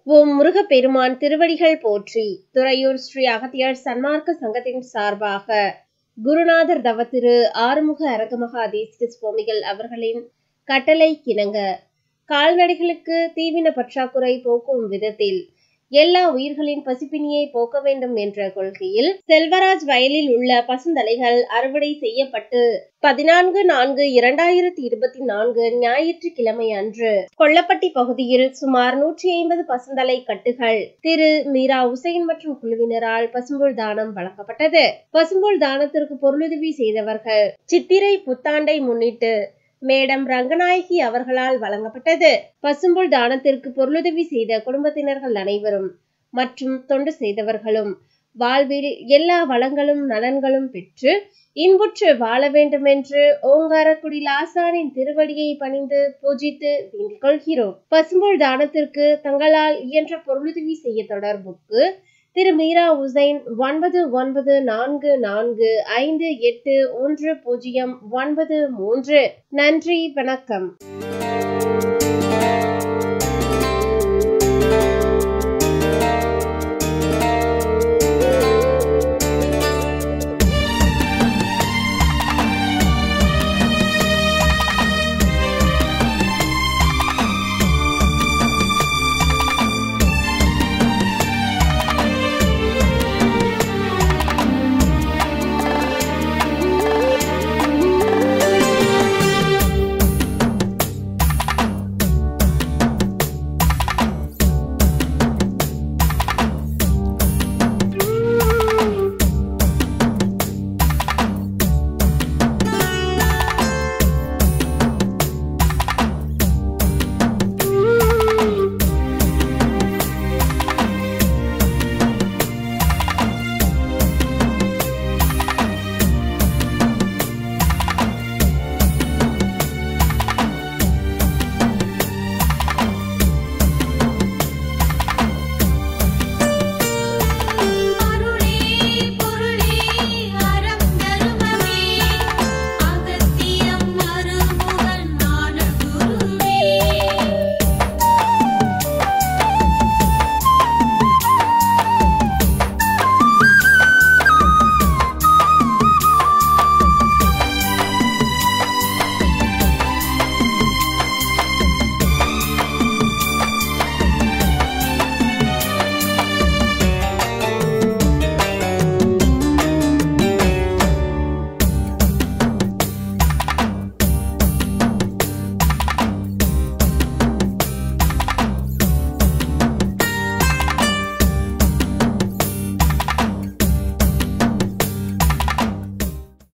ஓம் முருகப்பெருமான் திருவடிகள் போற்றி. துறையூர் ஸ்ரீ அகத்தியர் சன்மார்க்க சங்கத்தின் சார்பாக குருநாதர் தவத்திரு ஆறுமுக அரங்கமகா தேசிக சுவாமிகள் அவர்களின் கட்டளை கிணங்க கால்நடைகளுக்கு தீவன பற்றாக்குறை போக்கும் விதத்தில் எல்லா உயிர்களின் பசிப்பினியை போக்க வேண்டும் என்ற கொள்கையில் செல்வராஜ் வயலில் உள்ள பசுந்தலைகள் அறுவடை செய்யப்பட்டு 14/4/2024 ஞாயிற்றுக்கிழமை அன்று கொல்லப்பட்டி பகுதியில் சுமார் 150 பசுந்தலை கட்டுகள் திரு மீரா உசைன் மற்றும் குழுவினரால் பசும்புல் தானம் வழங்கப்பட்டது. பசும்புல் தானத்திற்கு பொருளுதவி செய்தவர்கள் சித்திரை புத்தாண்டை முன்னிட்டு மேடம் ரங்கநாயகி அவர்களால் வழங்கப்பட்டது. பசும்புல் தானத்திற்கு பொருளுதவி செய்த குடும்பத்தினர்கள் அனைவரும் மற்றும் தொண்டு செய்தவர்களும் வாழ்வில் எல்லா வளங்களும் நலன்களும் பெற்று இன்புற்று வாழ வேண்டும் என்று ஓங்காரக்குடி லாசானின் திருவடியை பணிந்து பூஜித்து வேண்டிக் கொள்கிறோம். பசும்புல் தானத்திற்கு தங்களால் இயன்ற பொருளுதவி செய்ய தொடர்புக்கு திரு மீரா உசைன் 9944581093. நன்றி, வணக்கம்.